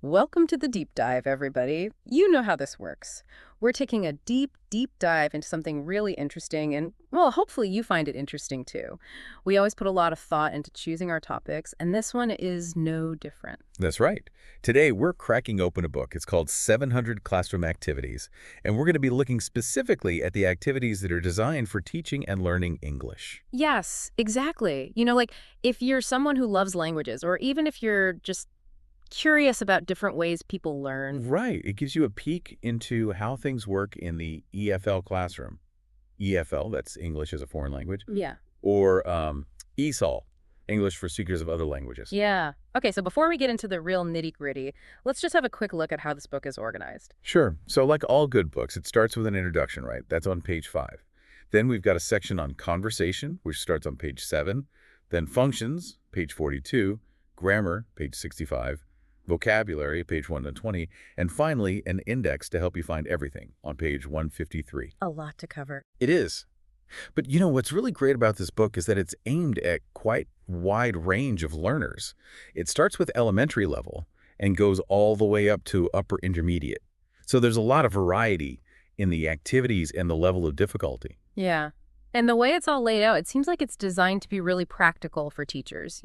Welcome to the deep dive, everybody. You know how this works. We're taking a deep, deep dive into something really interesting, and, well, hopefully you find it interesting too. We always put a lot of thought into choosing our topics, and this one is no different. That's right. Today, we're cracking open a book. It's called 700 Classroom Activities, and we're going to be looking specifically at the activities that are designed for teaching and learning English. Yes, exactly. If you're someone who loves languages, or even if you're just curious about different ways people learn. Right. It gives you a peek into how things work in the EFL classroom. EFL, that's English as a foreign language, Yeah. or ESOL, English for Seekers of Other Languages. Yeah. Okay, so before we get into the real nitty-gritty, let's just have a quick look at how this book is organized. Sure. So like all good books, it starts with an introduction, right? That's on page 5. Then we've got a section on conversation, which starts on page 7. Then functions, page 42. Grammar, page 65. Vocabulary, page 1 to 20. And finally, an index to help you find everything on page 153. A lot to cover. It is. But you know, what's really great about this book is that it's aimed at quite wide range of learners. It starts with elementary level and goes all the way up to upper intermediate. So there's a lot of variety in the activities and the level of difficulty. Yeah. And the way it's all laid out, it seems like it's designed to be really practical for teachers,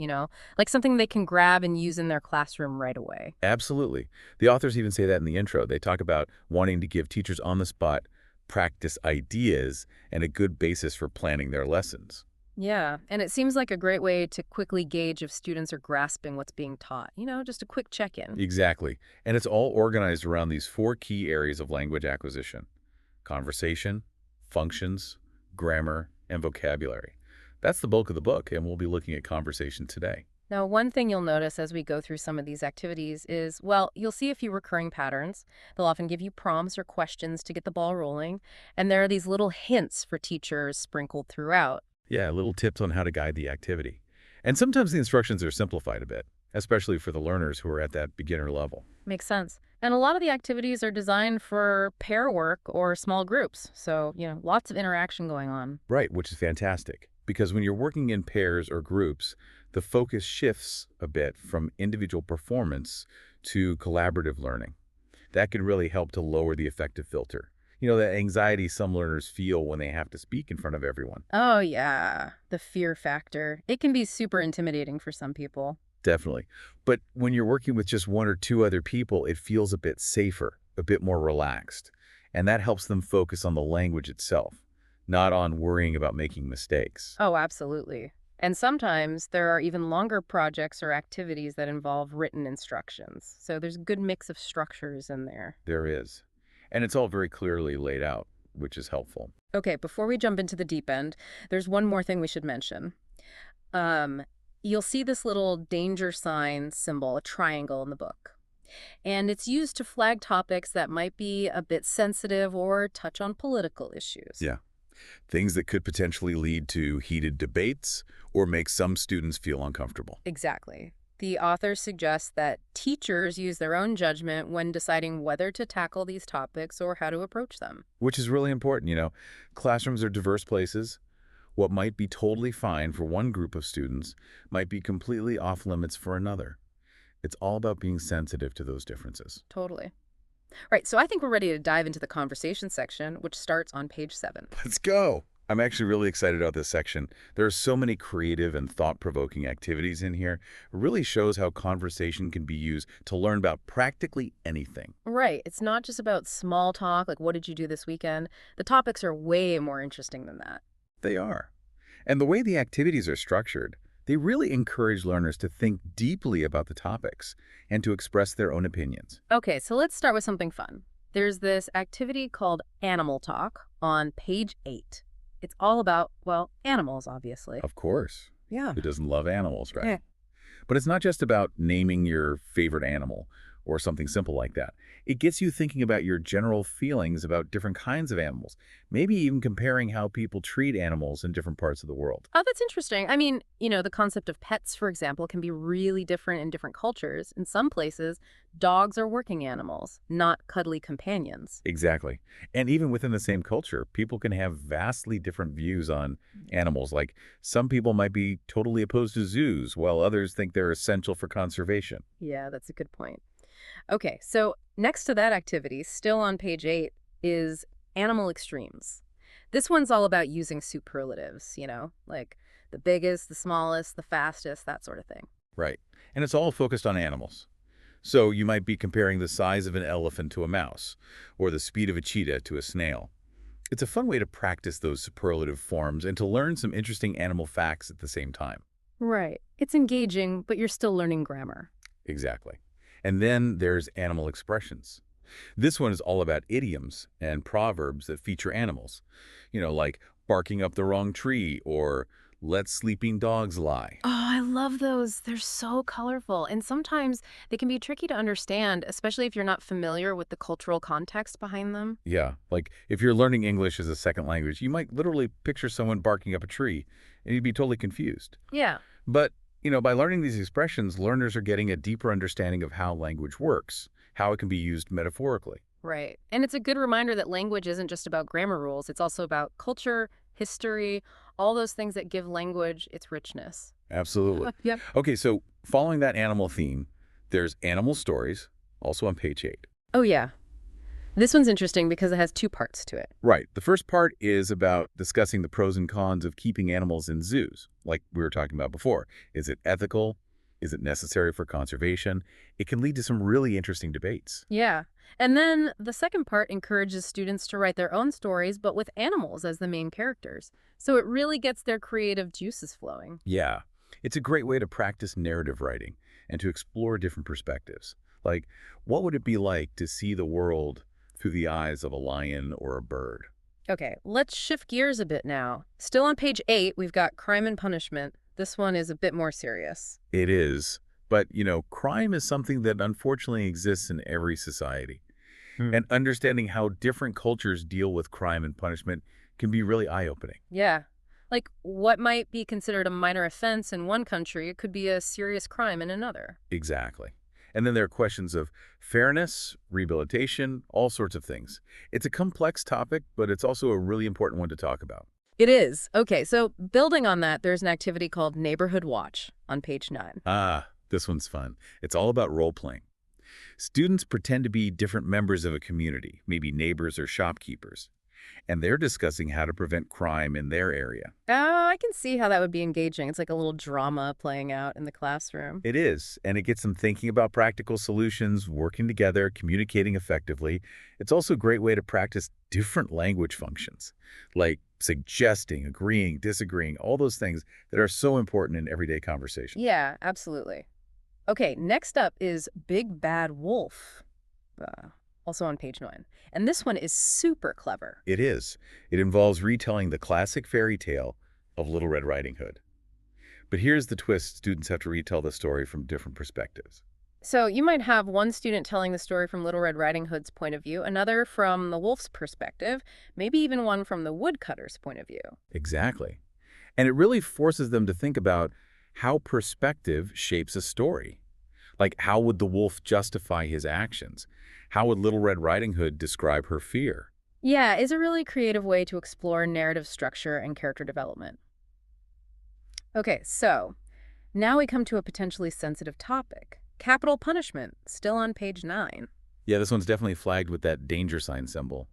like something they can grab and use in their classroom right away. Absolutely. The authors even say that in the intro. They talk about wanting to give teachers on the spot practice ideas and a good basis for planning their lessons. Yeah. And it seems like a great way to quickly gauge if students are grasping what's being taught, just a quick check-in. Exactly. And it's all organized around these 4 key areas of language acquisition: conversation, functions, grammar, and vocabulary. That's the bulk of the book, and we'll be looking at conversation today. Now, one thing you'll notice as we go through some of these activities is, well, you'll see a few recurring patterns. They'll often give you prompts or questions to get the ball rolling, and there are these little hints for teachers sprinkled throughout. Yeah, little tips on how to guide the activity. And sometimes the instructions are simplified a bit, especially for the learners who are at that beginner level. Makes sense. And a lot of the activities are designed for pair work or small groups. So, lots of interaction going on. Right, which is fantastic. Because when you're working in pairs or groups, the focus shifts a bit from individual performance to collaborative learning. That can really help to lower the affective filter. You know, that anxiety some learners feel when they have to speak in front of everyone. Oh, yeah. The fear factor. It can be super intimidating for some people. Definitely. But when you're working with just 1 or 2 other people, it feels a bit safer, a bit more relaxed. And that helps them focus on the language itself, not on worrying about making mistakes. Oh, absolutely. And sometimes there are even longer projects or activities that involve written instructions. So there's a good mix of structures in there. There is. And it's all very clearly laid out, which is helpful. Okay, before we jump into the deep end, there's one more thing we should mention. Um, you'll see this little danger sign symbol, a triangle in the book. And it's used to flag topics that might be a bit sensitive or touch on political issues. Yeah. Things that could potentially lead to heated debates or make some students feel uncomfortable. Exactly. The author suggests that teachers use their own judgment when deciding whether to tackle these topics or how to approach them. Which is really important, you know. Classrooms are diverse places. What might be totally fine for one group of students might be completely off limits for another. It's all about being sensitive to those differences. Totally. Right, so I think we're ready to dive into the conversation section, which starts on page 7. Let's go. I'm actually really excited about this section. There are so many creative and thought-provoking activities in here. It really shows how conversation can be used to learn about practically anything. Right, it's not just about small talk, like what did you do this weekend? The topics are way more interesting than that. They are. And the way the activities are structured, they really encourage learners to think deeply about the topics and to express their own opinions. Okay, so let's start with something fun. There's this activity called Animal Talk on page 8. It's all about, well, animals, obviously. Of course. Yeah. Who doesn't love animals, right? Yeah. But it's not just about naming your favorite animal or something simple like that. It gets you thinking about your general feelings about different kinds of animals, maybe even comparing how people treat animals in different parts of the world. Oh, that's interesting. I mean, the concept of pets, for example, can be really different in different cultures. In some places, dogs are working animals, not cuddly companions. Exactly. And even within the same culture, people can have vastly different views on animals. Like some people might be totally opposed to zoos, while others think they're essential for conservation. Yeah, that's a good point. Okay, so next to that activity, still on page 8, is animal extremes. This one's all about using superlatives, like the biggest, the smallest, the fastest, that sort of thing. Right. And it's all focused on animals. So you might be comparing the size of an elephant to a mouse, or the speed of a cheetah to a snail. It's a fun way to practice those superlative forms and to learn some interesting animal facts at the same time. Right. It's engaging, but you're still learning grammar. Exactly. And then there's animal expressions. This one is all about idioms and proverbs that feature animals. Like barking up the wrong tree or let sleeping dogs lie. Oh, I love those. They're so colorful. And sometimes they can be tricky to understand, especially if you're not familiar with the cultural context behind them. Yeah, like if you're learning English as a second language, you might literally picture someone barking up a tree and you'd be totally confused. Yeah. But, by learning these expressions, learners are getting a deeper understanding of how language works, how it can be used metaphorically. Right. And it's a good reminder that language isn't just about grammar rules, it's also about culture, history, all those things that give language its richness. Absolutely. Yep. Okay, so following that animal theme, there's animal stories, also on page 8. Oh, yeah. This one's interesting because it has two parts to it. Right. The first part is about discussing the pros and cons of keeping animals in zoos, like we were talking about before. Is it ethical? Is it necessary for conservation? It can lead to some really interesting debates. Yeah. And then the second part encourages students to write their own stories, but with animals as the main characters. So it really gets their creative juices flowing. Yeah, it's a great way to practice narrative writing and to explore different perspectives. Like, what would it be like to see the world through the eyes of a lion or a bird? Okay, let's shift gears a bit now. Still on page 8, we've got Crime and Punishment. This one is a bit more serious. It is. But, crime is something that unfortunately exists in every society. And understanding how different cultures deal with crime and punishment can be really eye-opening. Yeah. Like what might be considered a minor offense in one country could be a serious crime in another. Exactly. And then there are questions of fairness, rehabilitation, all sorts of things. It's a complex topic, but it's also a really important one to talk about. It is. Okay, so building on that, there's an activity called Neighborhood Watch on page 9. Ah, this one's fun. It's all about role-playing. Students pretend to be different members of a community, maybe neighbors or shopkeepers, and they're discussing how to prevent crime in their area. Oh, I can see how that would be engaging. It's like a little drama playing out in the classroom. It is, and it gets them thinking about practical solutions, working together, communicating effectively. It's also a great way to practice different language functions, like suggesting, agreeing, disagreeing, all those things that are so important in everyday conversation. Yeah, absolutely. Okay, next up is Big Bad Wolf, also on page 9. And this one is super clever. It is. It involves retelling the classic fairy tale of Little Red Riding Hood. But here's the twist. Students have to retell the story from different perspectives. So you might have one student telling the story from Little Red Riding Hood's point of view, another from the wolf's perspective, maybe even one from the woodcutter's point of view. Exactly. And it really forces them to think about how perspective shapes a story. Like, how would the wolf justify his actions? How would Little Red Riding Hood describe her fear? Yeah, it's a really creative way to explore narrative structure and character development. Okay, so now we come to a potentially sensitive topic. Capital punishment, still on page 9. Yeah, this one's definitely flagged with that danger sign symbol.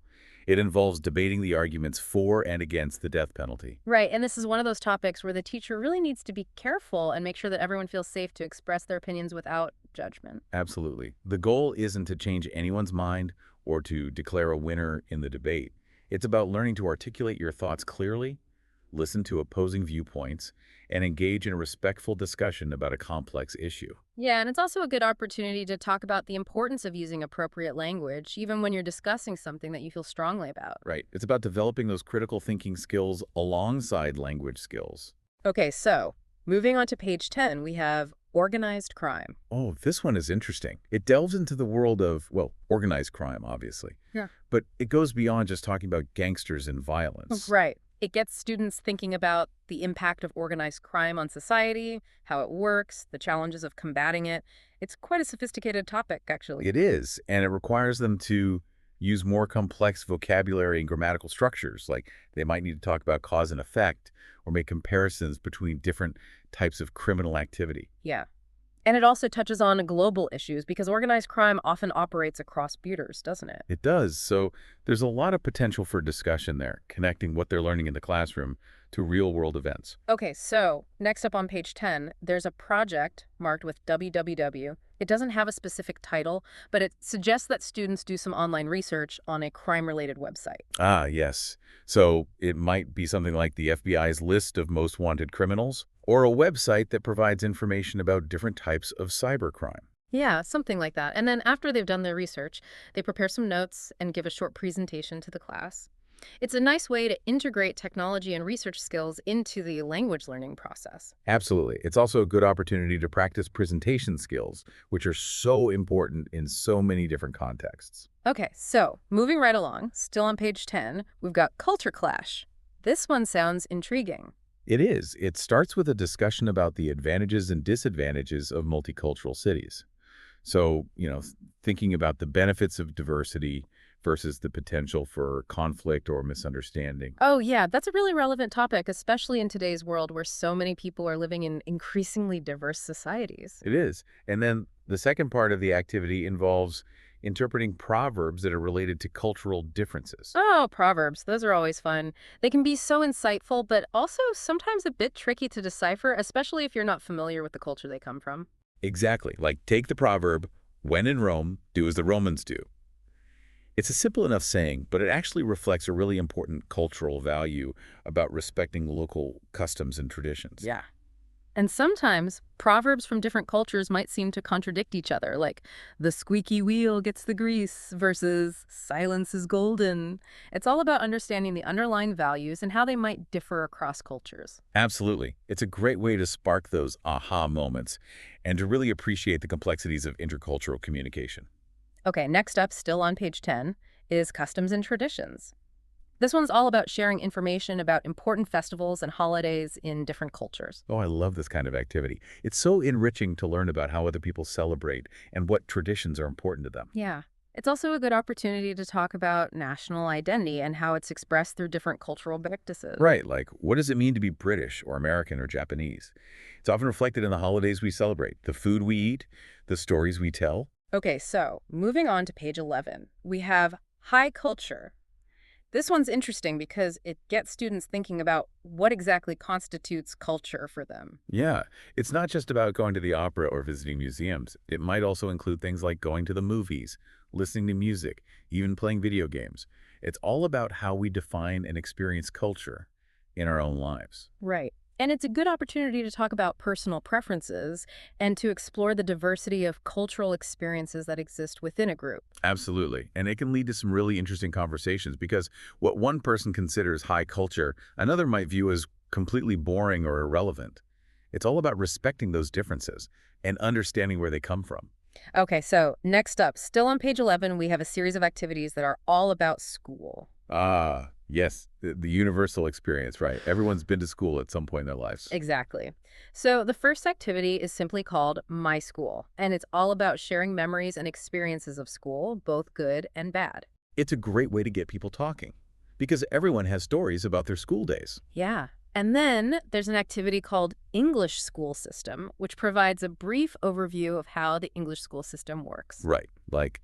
It involves debating the arguments for and against the death penalty. Right, and this is one of those topics where the teacher really needs to be careful and make sure that everyone feels safe to express their opinions without judgment. Absolutely. The goal isn't to change anyone's mind or to declare a winner in the debate. It's about learning to articulate your thoughts clearly, listen to opposing viewpoints, and engage in a respectful discussion about a complex issue. Yeah, and it's also a good opportunity to talk about the importance of using appropriate language, even when you're discussing something that you feel strongly about. Right. It's about developing those critical thinking skills alongside language skills. Okay, so moving on to page 10, we have organized crime. Oh, this one is interesting. It delves into the world of, well, organized crime, obviously. Yeah. But it goes beyond just talking about gangsters and violence. Right. It gets students thinking about the impact of organized crime on society, how it works, the challenges of combating it. It's quite a sophisticated topic, actually. It is, and it requires them to use more complex vocabulary and grammatical structures. Like they might need to talk about cause and effect or make comparisons between different types of criminal activity. Yeah. And it also touches on global issues because organized crime often operates across borders, doesn't it? It does. So there's a lot of potential for discussion there, connecting what they're learning in the classroom to real-world events. Okay, so next up on page 10, there's a project marked with www. It doesn't have a specific title, but it suggests that students do some online research on a crime-related website. Ah, yes. So it might be something like the FBI's list of most wanted criminals, or a website that provides information about different types of cybercrime. Yeah, something like that. And then after they've done their research, they prepare some notes and give a short presentation to the class. It's a nice way to integrate technology and research skills into the language learning process. Absolutely. It's also a good opportunity to practice presentation skills, which are so important in so many different contexts. Okay, so moving right along, still on page 10, we've got culture clash. This one sounds intriguing. It is. It starts with a discussion about the advantages and disadvantages of multicultural cities. So, thinking about the benefits of diversity versus the potential for conflict or misunderstanding. Oh, yeah, that's a really relevant topic, especially in today's world where so many people are living in increasingly diverse societies. It is. And then the second part of the activity involves interpreting proverbs that are related to cultural differences. Oh, proverbs, those are always fun. They can be so insightful, but also sometimes a bit tricky to decipher, especially if you're not familiar with the culture they come from. Exactly. Like take the proverb, when in Rome, do as the Romans do. It's a simple enough saying, but it actually reflects a really important cultural value about respecting local customs and traditions. Yeah. And sometimes proverbs from different cultures might seem to contradict each other, like the squeaky wheel gets the grease versus silence is golden. It's all about understanding the underlying values and how they might differ across cultures. Absolutely. It's a great way to spark those aha moments and to really appreciate the complexities of intercultural communication. Okay, next up, still on page 10, is customs and traditions. This one's all about sharing information about important festivals and holidays in different cultures. Oh, I love this kind of activity. It's so enriching to learn about how other people celebrate and what traditions are important to them. Yeah. It's also a good opportunity to talk about national identity and how it's expressed through different cultural practices. Right, like what does it mean to be British or American or Japanese? It's often reflected in the holidays we celebrate, the food we eat, the stories we tell. Okay, so moving on to page 11, we have high culture. This one's interesting because it gets students thinking about what exactly constitutes culture for them. Yeah, it's not just about going to the opera or visiting museums. It might also include things like going to the movies, listening to music, even playing video games. It's all about how we define and experience culture in our own lives. Right. And it's a good opportunity to talk about personal preferences and to explore the diversity of cultural experiences that exist within a group. Absolutely. And it can lead to some really interesting conversations because what one person considers high culture, another might view as completely boring or irrelevant. It's all about respecting those differences and understanding where they come from. Okay, so next up, still on page 11, we have a series of activities that are all about school. Ah, yes, the universal experience, right? Everyone's been to school at some point in their lives. Exactly. So the first activity is simply called My School, and it's all about sharing memories and experiences of school, both good and bad. It's a great way to get people talking because everyone has stories about their school days. Yeah. And then there's an activity called English School System, which provides a brief overview of how the English school system works. Right, like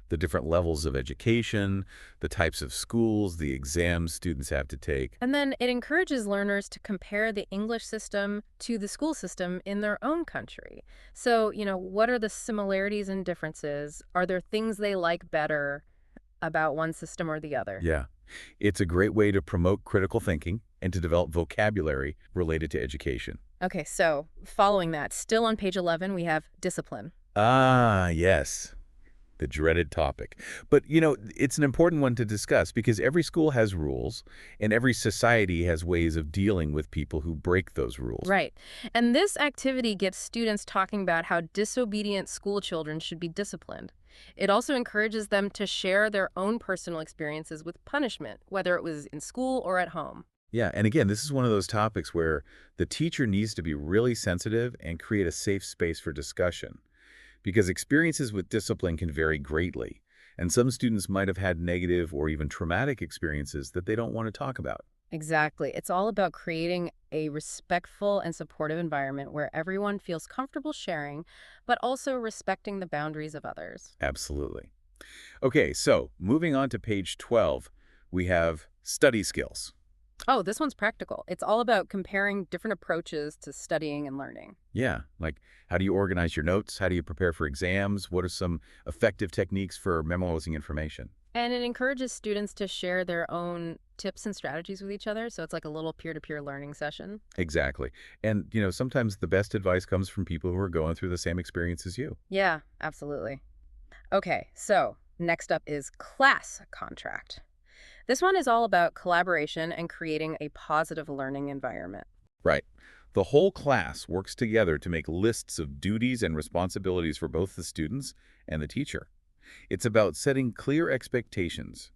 the different levels of education, the types of schools, the exams students have to take. And then it encourages learners to compare the English system to the school system in their own country. So, what are the similarities and differences? Are there things they like better about one system or the other? Yeah, it's a great way to promote critical thinking and to develop vocabulary related to education. Okay, so following that, still on page 11, we have discipline. Ah, yes. The dreaded topic. But, it's an important one to discuss because every school has rules and every society has ways of dealing with people who break those rules. Right. And this activity gets students talking about how disobedient school children should be disciplined. It also encourages them to share their own personal experiences with punishment, whether it was in school or at home. Yeah, and again, this is one of those topics where the teacher needs to be really sensitive and create a safe space for discussion because experiences with discipline can vary greatly, and some students might have had negative or even traumatic experiences that they don't want to talk about. Exactly. It's all about creating a respectful and supportive environment where everyone feels comfortable sharing, but also respecting the boundaries of others. Absolutely. Okay, so moving on to page 12, we have study skills. Oh, this one's practical. It's all about comparing different approaches to studying and learning. Yeah, like how do you organize your notes? How do you prepare for exams? What are some effective techniques for memorizing information? And it encourages students to share their own tips and strategies with each other. So it's like a little peer-to-peer learning session. Exactly. And, sometimes the best advice comes from people who are going through the same experience as you. Yeah, absolutely. Okay, so next up is class contract. This one is all about collaboration and creating a positive learning environment. Right. The whole class works together to make lists of duties and responsibilities for both the students and the teacher. It's about setting clear expectations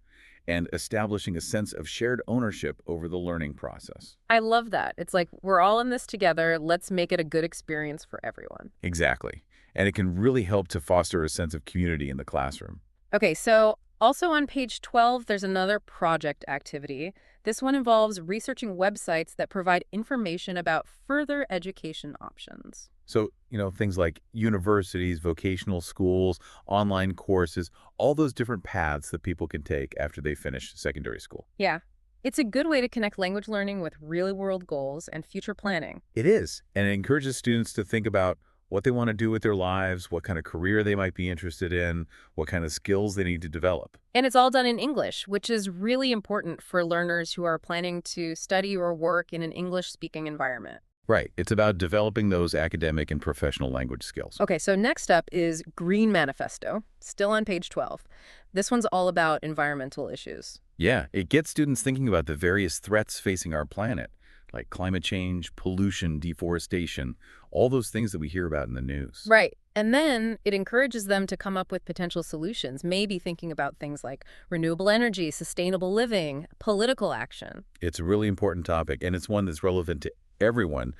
and establishing a sense of shared ownership over the learning process. I love that. It's like we're all in this together. Let's make it a good experience for everyone. Exactly. And it can really help to foster a sense of community in the classroom. Okay, so also on page 12, there's another project activity. This one involves researching websites that provide information about further education options. So, things like universities, vocational schools, online courses, all those different paths that people can take after they finish secondary school. Yeah, it's a good way to connect language learning with real-world goals and future planning. It is, and it encourages students to think about what they want to do with their lives, what kind of career they might be interested in, what kind of skills they need to develop. And it's all done in English, which is really important for learners who are planning to study or work in an English-speaking environment. Right. It's about developing those academic and professional language skills. Okay, so next up is Green Manifesto, still on page 12. This one's all about environmental issues. Yeah, it gets students thinking about the various threats facing our planet, like climate change, pollution, deforestation, all those things that we hear about in the news. Right. And then it encourages them to come up with potential solutions, maybe thinking about things like renewable energy, sustainable living, political action. It's a really important topic, and it's one that's relevant to everyone,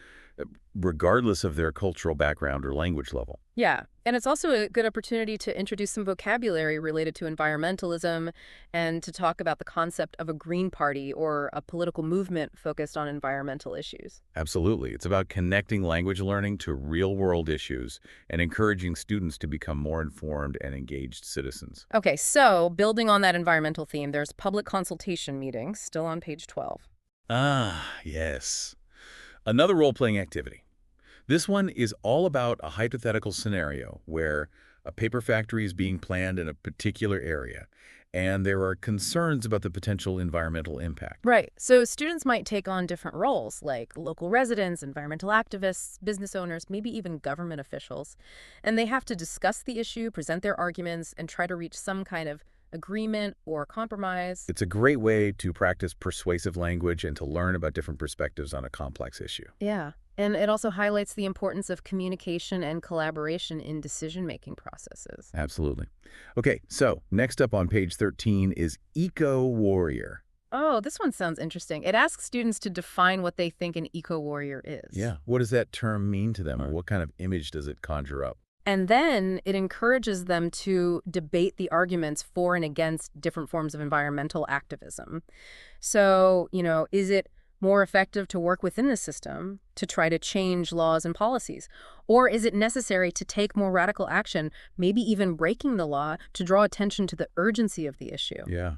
regardless of their cultural background or language level. Yeah. And it's also a good opportunity to introduce some vocabulary related to environmentalism and to talk about the concept of a green party or a political movement focused on environmental issues. Absolutely. It's about connecting language learning to real-world issues and encouraging students to become more informed and engaged citizens. Okay, so building on that environmental theme, there's public consultation meetings, still on page 12. Ah, yes. Another role-playing activity. This one is all about a hypothetical scenario where a paper factory is being planned in a particular area, and there are concerns about the potential environmental impact. Right. So students might take on different roles, like local residents, environmental activists, business owners, maybe even government officials. And they have to discuss the issue, present their arguments, and try to reach some kind of agreement or compromise. It's a great way to practice persuasive language and to learn about different perspectives on a complex issue. Yeah. And it also highlights the importance of communication and collaboration in decision-making processes. Absolutely. Okay, so next up on page 13 is Eco-Warrior. Oh, this one sounds interesting. It asks students to define what they think an eco-warrior is. Yeah, what does that term mean to them, or what kind of image does it conjure up? And then it encourages them to debate the arguments for and against different forms of environmental activism. So, is it more effective to work within the system to try to change laws and policies? Or is it necessary to take more radical action, maybe even breaking the law, to draw attention to the urgency of the issue? Yeah.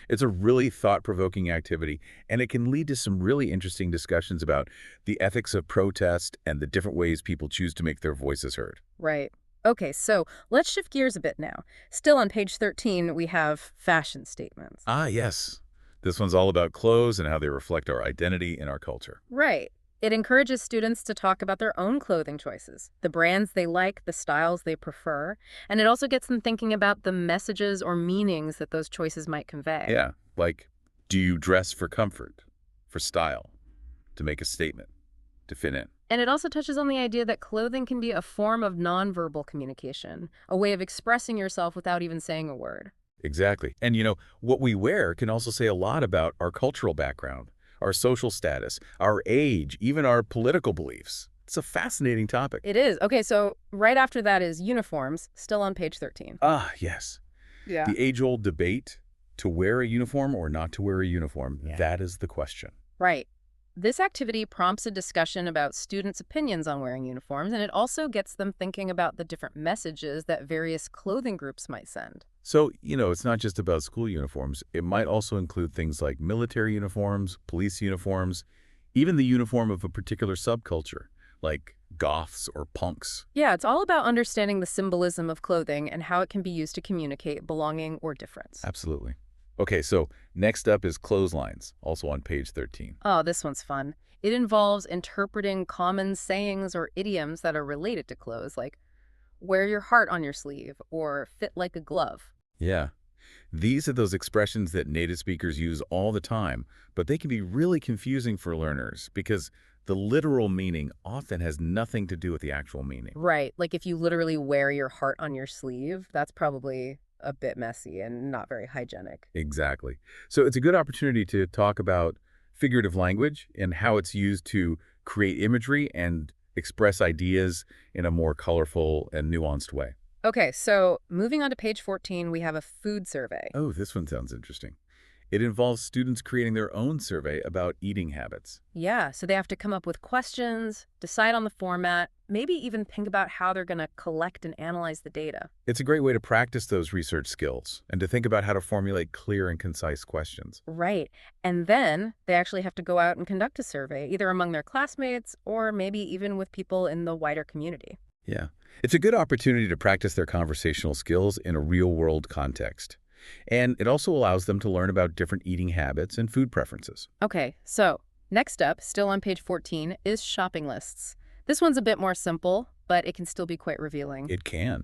It's a really thought-provoking activity, and it can lead to some really interesting discussions about the ethics of protest and the different ways people choose to make their voices heard. Right. Okay, so let's shift gears a bit now. Still on page 13, we have fashion statements. Ah, yes. This one's all about clothes and how they reflect our identity and our culture. Right. It encourages students to talk about their own clothing choices, the brands they like, the styles they prefer, and it also gets them thinking about the messages or meanings that those choices might convey. Yeah, like, do you dress for comfort, for style, to make a statement, to fit in? And it also touches on the idea that clothing can be a form of nonverbal communication, a way of expressing yourself without even saying a word. Exactly. And what we wear can also say a lot about our cultural background, our social status, our age, even our political beliefs. It's a fascinating topic. It is. Okay, so right after that is uniforms, still on page 13. Ah, yes. Yeah. The age-old debate, To wear a uniform or not to wear a uniform, Yeah. that is the question. Right. This activity prompts a discussion about students' opinions on wearing uniforms, and it also gets them thinking about the different messages that various clothing groups might send. So, it's not just about school uniforms. It might also include things like military uniforms, police uniforms, even the uniform of a particular subculture, like goths or punks. Yeah, it's all about understanding the symbolism of clothing and how it can be used to communicate belonging or difference. Absolutely. Okay, so next up is clotheslines, also on page 13. Oh, this one's fun. It involves interpreting common sayings or idioms that are related to clothes, like wear your heart on your sleeve or fit like a glove. Yeah. These are those expressions that native speakers use all the time, but they can be really confusing for learners because the literal meaning often has nothing to do with the actual meaning. Right, like if you literally wear your heart on your sleeve, that's probably a bit messy and not very hygienic. Exactly. So it's a good opportunity to talk about figurative language and how it's used to create imagery and express ideas in a more colorful and nuanced way. Okay, so moving on to page 14, we have a food survey. Oh, this one sounds interesting. It involves students creating their own survey about eating habits. Yeah, so they have to come up with questions, decide on the format, maybe even think about how they're going to collect and analyze the data. It's a great way to practice those research skills and to think about how to formulate clear and concise questions. Right. And then they actually have to go out and conduct a survey, either among their classmates or maybe even with people in the wider community. Yeah. It's a good opportunity to practice their conversational skills in a real-world context. And it also allows them to learn about different eating habits and food preferences. Okay, so next up, still on page 14, is shopping lists. This one's a bit more simple, but it can still be quite revealing. It can.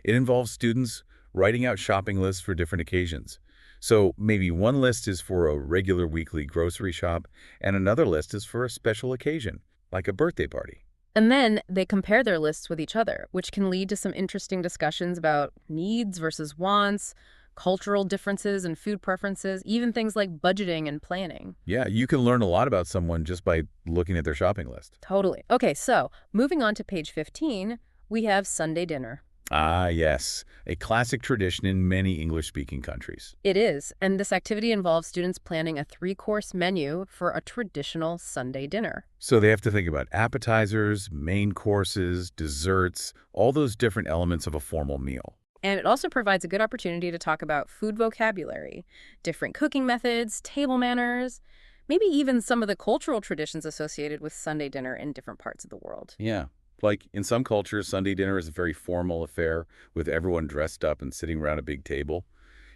It involves students writing out shopping lists for different occasions. So maybe one list is for a regular weekly grocery shop, and another list is for a special occasion, like a birthday party. And then they compare their lists with each other, which can lead to some interesting discussions about needs versus wants, cultural differences and food preferences, even things like budgeting and planning. Yeah, you can learn a lot about someone just by looking at their shopping list. Totally. Okay, so moving on to page 15, we have Sunday dinner. Ah, yes, a classic tradition in many English-speaking countries. It is, and this activity involves students planning a three-course menu for a traditional Sunday dinner. So they have to think about appetizers, main courses, desserts, all those different elements of a formal meal. And it also provides a good opportunity to talk about food vocabulary, different cooking methods, table manners, maybe even some of the cultural traditions associated with Sunday dinner in different parts of the world. Yeah. Like in some cultures, Sunday dinner is a very formal affair with everyone dressed up and sitting around a big table.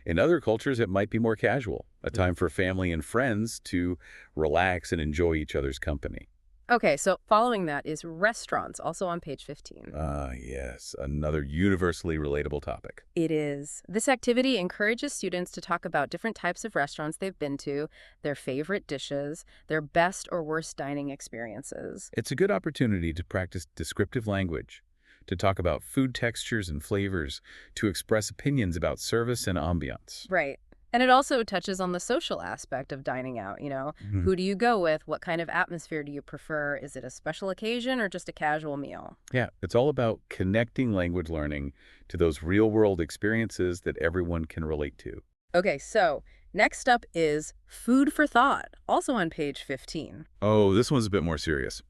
In other cultures, it might be more casual, a time for family and friends to relax and enjoy each other's company. Okay, so following that is restaurants, also on page 15. Ah, yes, another universally relatable topic. It is. This activity encourages students to talk about different types of restaurants they've been to, their favorite dishes, their best or worst dining experiences. It's a good opportunity to practice descriptive language, to talk about food textures and flavors, to express opinions about service and ambiance. Right. And it also touches on the social aspect of dining out, Mhm. Who do you go with? What kind of atmosphere do you prefer? Is it a special occasion or just a casual meal? Yeah, it's all about connecting language learning to those real-world experiences that everyone can relate to. Okay, so next up is food for thought, also on page 15. Oh, this one's a bit more serious.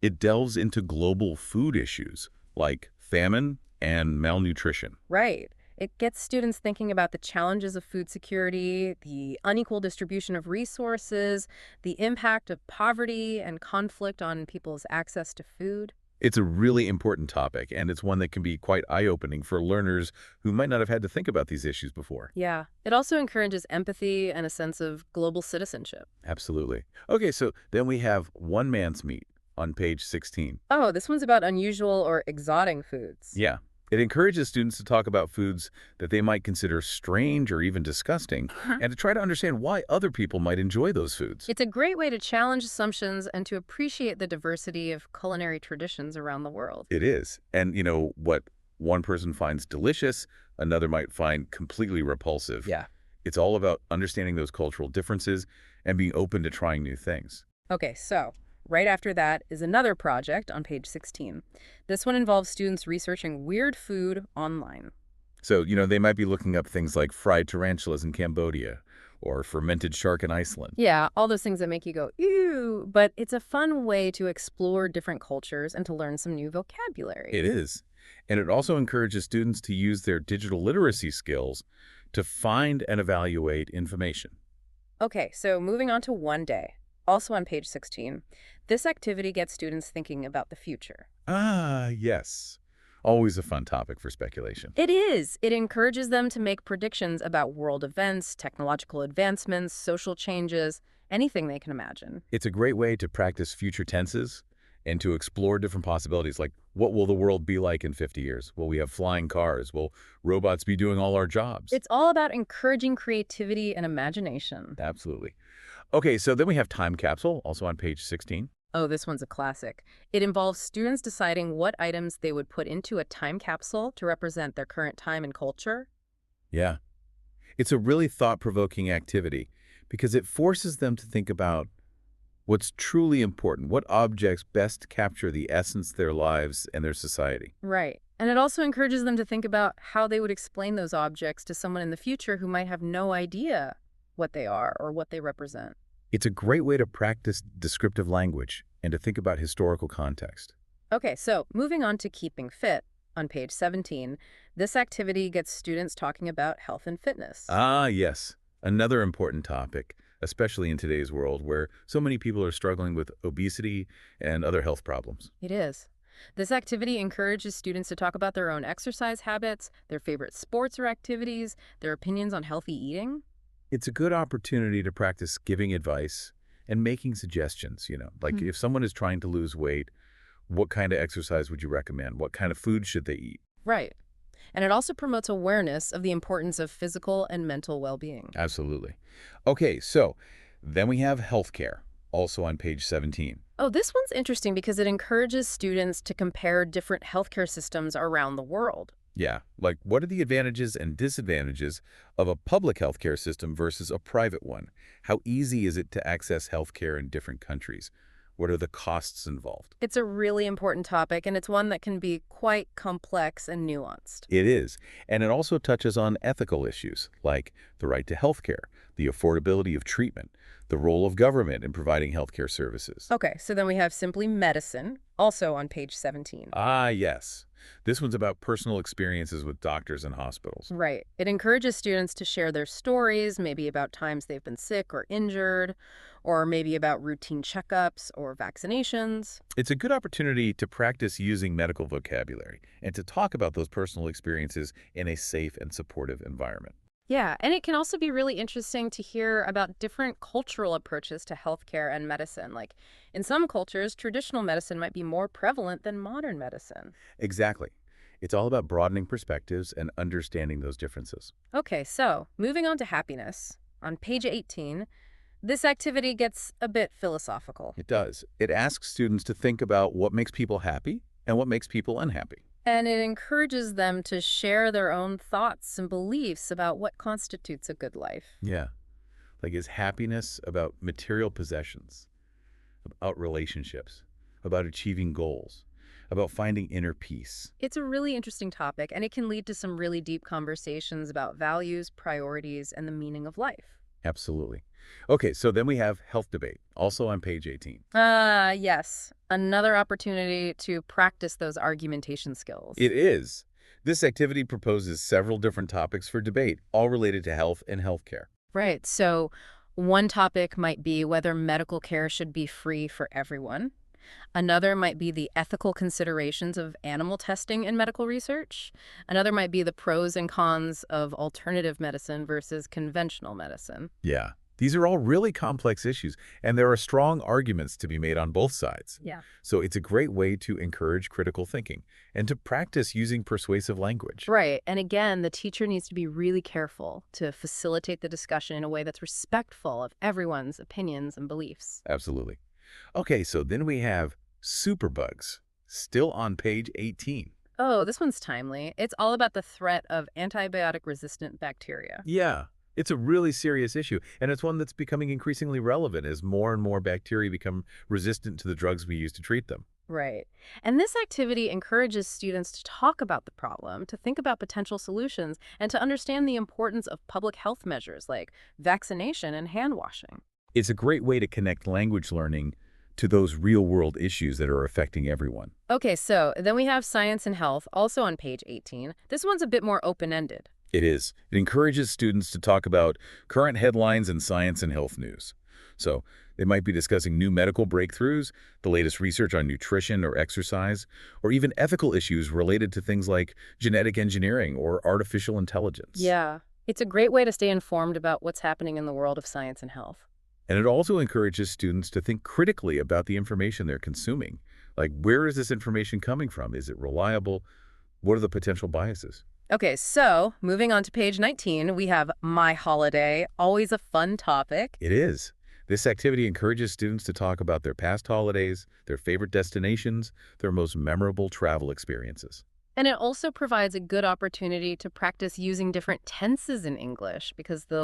It delves into global food issues like famine and malnutrition. Right. It gets students thinking about the challenges of food security, the unequal distribution of resources, the impact of poverty and conflict on people's access to food. It's a really important topic, and it's one that can be quite eye-opening for learners who might not have had to think about these issues before. Yeah. It also encourages empathy and a sense of global citizenship. Absolutely. Okay, so then we have One Man's Meat on page 16. Oh, this one's about unusual or exotic foods. Yeah. It encourages students to talk about foods that they might consider strange or even disgusting, and to try to understand why other people might enjoy those foods. It's a great way to challenge assumptions and to appreciate the diversity of culinary traditions around the world. It is. And, what one person finds delicious, another might find completely repulsive. Yeah. It's all about understanding those cultural differences and being open to trying new things. Okay, so right after that is another project on page 16. This one involves students researching weird food online. So, they might be looking up things like fried tarantulas in Cambodia or fermented shark in Iceland. Yeah, all those things that make you go, ew, but it's a fun way to explore different cultures and to learn some new vocabulary. It is. And it also encourages students to use their digital literacy skills to find and evaluate information. Okay, so moving on to one day, also on page 16. This activity gets students thinking about the future. Ah, yes. Always a fun topic for speculation. It is. It encourages them to make predictions about world events, technological advancements, social changes, anything they can imagine. It's a great way to practice future tenses and to explore different possibilities, like what will the world be like in 50 years? Will we have flying cars? Will robots be doing all our jobs? It's all about encouraging creativity and imagination. Absolutely. Okay, so then we have Time Capsule, also on page 16. Oh, this one's a classic. It involves students deciding what items they would put into a time capsule to represent their current time and culture. Yeah. It's a really thought-provoking activity because it forces them to think about what's truly important, what objects best capture the essence of their lives and their society. Right. And it also encourages them to think about how they would explain those objects to someone in the future who might have no idea what they are or what they represent. It's a great way to practice descriptive language and to think about historical context. Okay, so moving on to keeping fit, on page 17, this activity gets students talking about health and fitness. Ah, yes. Another important topic, especially in today's world where so many people are struggling with obesity and other health problems. It is. This activity encourages students to talk about their own exercise habits, their favorite sports or activities, their opinions on healthy eating. It's a good opportunity to practice giving advice and making suggestions, like if someone is trying to lose weight, what kind of exercise would you recommend? What kind of food should they eat? Right. And it also promotes awareness of the importance of physical and mental well-being. Absolutely. Okay, so then we have healthcare, also on page 17. Oh, this one's interesting because it encourages students to compare different healthcare systems around the world. Yeah, like what are the advantages and disadvantages of a public healthcare system versus a private one? How easy is it to access healthcare in different countries? What are the costs involved? It's a really important topic, and it's one that can be quite complex and nuanced. It is, and it also touches on ethical issues like the right to healthcare, the affordability of treatment, the role of government in providing healthcare services. Okay, so then we have Simply Medicine, also on page 17. Ah, yes. This one's about personal experiences with doctors and hospitals. Right. It encourages students to share their stories, maybe about times they've been sick or injured, or maybe about routine checkups or vaccinations. It's a good opportunity to practice using medical vocabulary and to talk about those personal experiences in a safe and supportive environment. Yeah, and it can also be really interesting to hear about different cultural approaches to healthcare and medicine. Like, in some cultures, traditional medicine might be more prevalent than modern medicine. Exactly. It's all about broadening perspectives and understanding those differences. Okay, so moving on to happiness. On page 18, this activity gets a bit philosophical. It does. It asks students to think about what makes people happy and what makes people unhappy. And it encourages them to share their own thoughts and beliefs about what constitutes a good life. Yeah. Like, is happiness about material possessions, about relationships, about achieving goals, about finding inner peace? It's a really interesting topic, and it can lead to some really deep conversations about values, priorities, and the meaning of life. Absolutely. Okay, so then we have health debate, also on page 18. Yes. Another opportunity to practice those argumentation skills. It is. This activity proposes several different topics for debate, all related to health and healthcare. Right. So one topic might be whether medical care should be free for everyone. Another might be the ethical considerations of animal testing in medical research. Another might be the pros and cons of alternative medicine versus conventional medicine. Yeah. These are all really complex issues, and there are strong arguments to be made on both sides. Yeah. So it's a great way to encourage critical thinking and to practice using persuasive language. Right. And again, the teacher needs to be really careful to facilitate the discussion in a way that's respectful of everyone's opinions and beliefs. Absolutely. Okay, so then we have superbugs, still on page 18. Oh, this one's timely. It's all about the threat of antibiotic-resistant bacteria. Yeah, it's a really serious issue, and it's one that's becoming increasingly relevant as more and more bacteria become resistant to the drugs we use to treat them. Right. And this activity encourages students to talk about the problem, to think about potential solutions, and to understand the importance of public health measures like vaccination and hand washing. It's a great way to connect language learning to those real-world issues that are affecting everyone. Okay, so then we have science and health, also on page 18. This one's a bit more open-ended. It is. It encourages students to talk about current headlines in science and health news. So they might be discussing new medical breakthroughs, the latest research on nutrition or exercise, or even ethical issues related to things like genetic engineering or artificial intelligence. Yeah. It's a great way to stay informed about what's happening in the world of science and health. And it also encourages students to think critically about the information they're consuming. Like, where is this information coming from? Is it reliable? What are the potential biases? Okay, so moving on to page 19, we have My Holiday, always a fun topic. It is. This activity encourages students to talk about their past holidays, their favorite destinations, their most memorable travel experiences. And it also provides a good opportunity to practice using different tenses in English because the